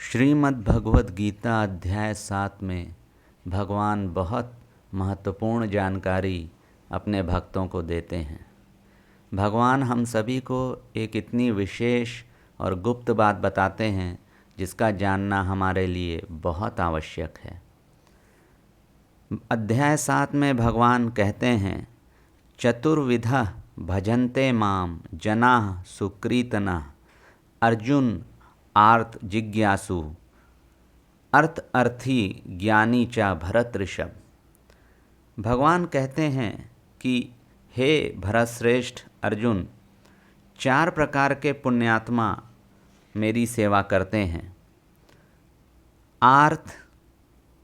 श्रीमद् भगवद गीता अध्याय 7 में भगवान बहुत महत्वपूर्ण जानकारी अपने भक्तों को देते हैं। भगवान हम सभी को एक इतनी विशेष और गुप्त बात बताते हैं जिसका जानना हमारे लिए बहुत आवश्यक है। अध्याय 7 में भगवान कहते हैं, चतुर्विधः भजन्ते माम जनाः सुकृतनः अर्जुन आर्त जिज्ञासु अर्थ अर्थी ज्ञानी च भरत ऋषभ। भगवान कहते हैं कि हे भरतश्रेष्ठ अर्जुन, 4 प्रकार के पुण्यात्मा मेरी सेवा करते हैं। आर्त,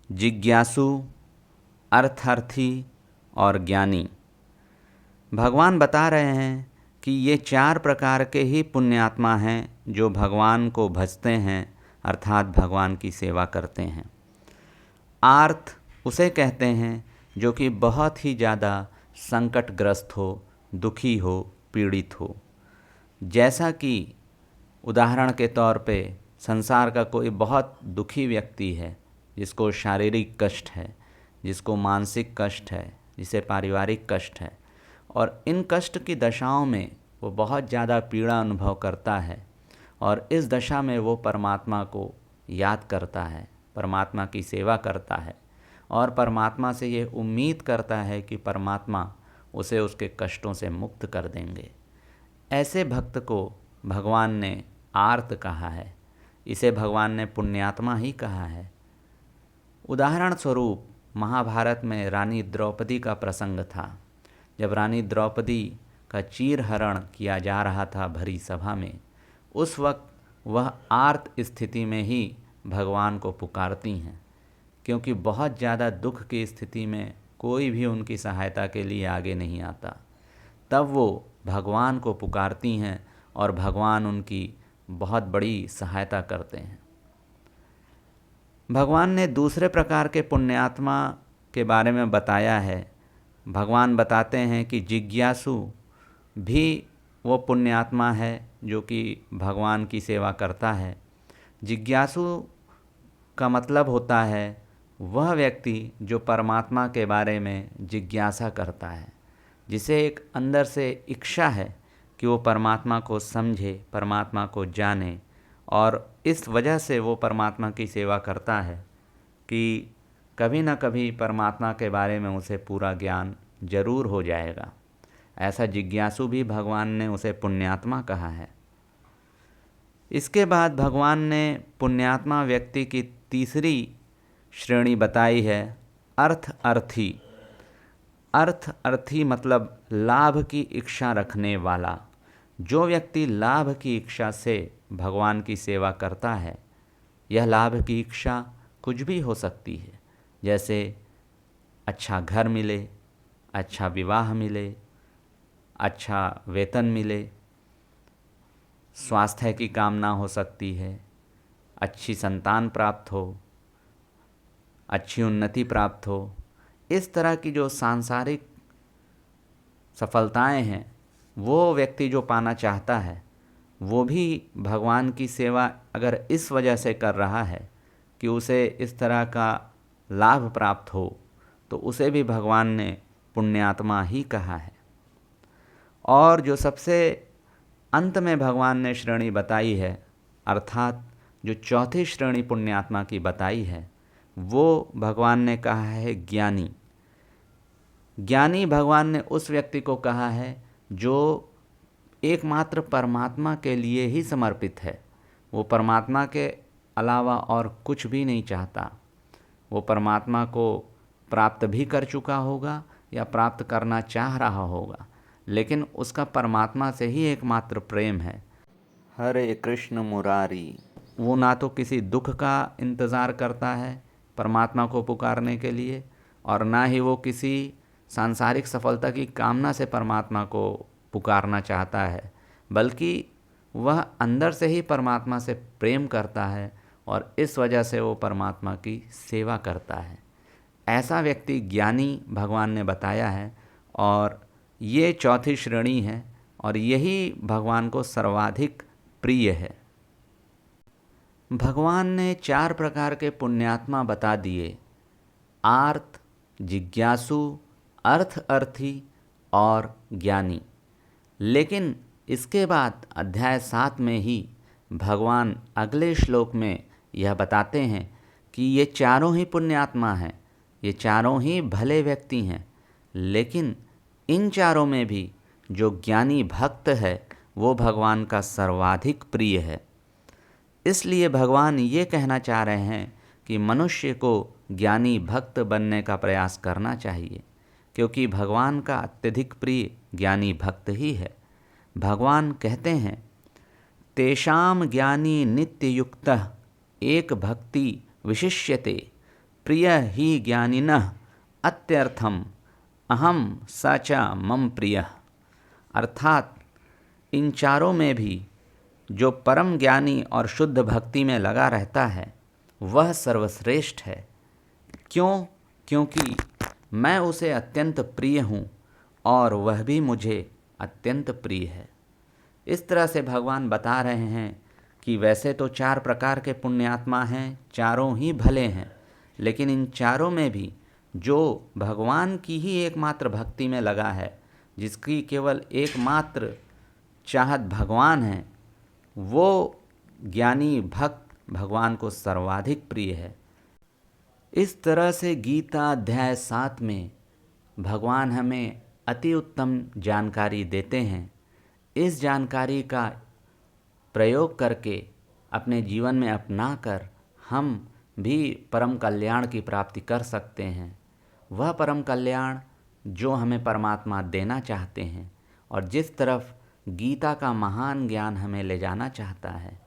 जिज्ञासु, अर्थार्थी और ज्ञानी। भगवान बता रहे हैं कि ये 4 प्रकार के ही पुण्यात्मा हैं जो भगवान को भजते हैं, अर्थात भगवान की सेवा करते हैं। आर्त उसे कहते हैं जो कि बहुत ही ज़्यादा संकटग्रस्त हो, दुखी हो, पीड़ित हो। जैसा कि उदाहरण के तौर पे संसार का कोई बहुत दुखी व्यक्ति है, जिसको शारीरिक कष्ट है, जिसको मानसिक कष्ट है, जिसे पारिवारिक कष्ट है, और इन कष्ट की दशाओं में वो बहुत ज़्यादा पीड़ा अनुभव करता है और इस दशा में वो परमात्मा को याद करता है, परमात्मा की सेवा करता है और परमात्मा से ये उम्मीद करता है कि परमात्मा उसे उसके कष्टों से मुक्त कर देंगे। ऐसे भक्त को भगवान ने आर्त कहा है, इसे भगवान ने पुण्यात्मा ही कहा है। उदाहरण स्वरूप महाभारत में रानी द्रौपदी का प्रसंग था। जब रानी द्रौपदी का चीरहरण किया जा रहा था भरी सभा में, उस वक्त वह आर्त स्थिति में ही भगवान को पुकारती हैं, क्योंकि बहुत ज़्यादा दुख की स्थिति में कोई भी उनकी सहायता के लिए आगे नहीं आता। तब वो भगवान को पुकारती हैं और भगवान उनकी बहुत बड़ी सहायता करते हैं। भगवान ने दूसरे प्रकार के पुण्यात्मा के बारे में बताया है। भगवान बताते हैं कि जिज्ञासु भी वो पुण्यात्मा है जो कि भगवान की सेवा करता है। जिज्ञासु का मतलब होता है वह व्यक्ति जो परमात्मा के बारे में जिज्ञासा करता है, जिसे एक अंदर से इच्छा है कि वो परमात्मा को समझे, परमात्मा को जाने, और इस वजह से वो परमात्मा की सेवा करता है कि कभी न कभी परमात्मा के बारे में उसे पूरा ज्ञान जरूर हो जाएगा। ऐसा जिज्ञासु भी भगवान ने उसे पुण्यात्मा कहा है। इसके बाद भगवान ने पुण्यात्मा व्यक्ति की तीसरी श्रेणी बताई है, अर्थ अर्थी। अर्थ अर्थी मतलब लाभ की इच्छा रखने वाला। जो व्यक्ति लाभ की इच्छा से भगवान की सेवा करता है, यह लाभ की इच्छा कुछ भी हो सकती है, जैसे अच्छा घर मिले, अच्छा विवाह मिले, अच्छा वेतन मिले, स्वास्थ्य की कामना हो सकती है, अच्छी संतान प्राप्त हो, अच्छी उन्नति प्राप्त हो। इस तरह की जो सांसारिक सफलताएं हैं, वो व्यक्ति जो पाना चाहता है, वो भी भगवान की सेवा अगर इस वजह से कर रहा है कि उसे इस तरह का लाभ प्राप्त हो, तो उसे भी भगवान ने पुण्यात्मा ही कहा है। और जो सबसे अंत में भगवान ने श्रेणी बताई है, अर्थात जो चौथी श्रेणी पुण्यात्मा की बताई है, वो भगवान ने कहा है ज्ञानी। ज्ञानी भगवान ने उस व्यक्ति को कहा है जो एकमात्र परमात्मा के लिए ही समर्पित है। वो परमात्मा के अलावा और कुछ भी नहीं चाहता। वो परमात्मा को प्राप्त भी कर चुका होगा या प्राप्त करना चाह रहा होगा, लेकिन उसका परमात्मा से ही एकमात्र प्रेम है। हरे कृष्ण मुरारी। वो ना तो किसी दुख का इंतज़ार करता है परमात्मा को पुकारने के लिए, और ना ही वो किसी सांसारिक सफलता की कामना से परमात्मा को पुकारना चाहता है, बल्कि वह अंदर से ही परमात्मा से प्रेम करता है और इस वजह से वो परमात्मा की सेवा करता है। ऐसा व्यक्ति ज्ञानी भगवान ने बताया है, और ये चौथी श्रेणी है और यही भगवान को सर्वाधिक प्रिय है। भगवान ने 4 प्रकार के पुण्यात्मा बता दिए, आर्त, जिज्ञासु, अर्थी और ज्ञानी। लेकिन इसके बाद अध्याय 7 में ही भगवान अगले श्लोक में यह बताते हैं कि ये चारों ही पुण्यात्मा हैं, ये चारों ही भले व्यक्ति हैं, लेकिन इन चारों में भी जो ज्ञानी भक्त है वो भगवान का सर्वाधिक प्रिय है। इसलिए भगवान ये कहना चाह रहे हैं कि मनुष्य को ज्ञानी भक्त बनने का प्रयास करना चाहिए, क्योंकि भगवान का अत्यधिक प्रिय ज्ञानी भक्त ही है। भगवान कहते हैं, तेषां ज्ञानी नित्ययुक्तः एक भक्ति विशिष्यते, प्रिय ही ज्ञानिनः अत्यर्थम अहम स च मम प्रियः। अर्थात इन चारों में भी जो परम ज्ञानी और शुद्ध भक्ति में लगा रहता है वह सर्वश्रेष्ठ है। क्यों? क्योंकि मैं उसे अत्यंत प्रिय हूँ और वह भी मुझे अत्यंत प्रिय है। इस तरह से भगवान बता रहे हैं कि वैसे तो 4 प्रकार के पुण्यात्मा हैं, चारों ही भले हैं, लेकिन इन चारों में भी जो भगवान की ही एकमात्र भक्ति में लगा है, जिसकी केवल एकमात्र चाहत भगवान है, वो ज्ञानी भक्त भगवान को सर्वाधिक प्रिय है। इस तरह से गीता अध्याय 7 में भगवान हमें अति उत्तम जानकारी देते हैं। इस जानकारी का प्रयोग करके अपने जीवन में अपनाकर हम भी परम कल्याण की प्राप्ति कर सकते हैं। वह परम कल्याण जो हमें परमात्मा देना चाहते हैं और जिस तरफ गीता का महान ज्ञान हमें ले जाना चाहता है,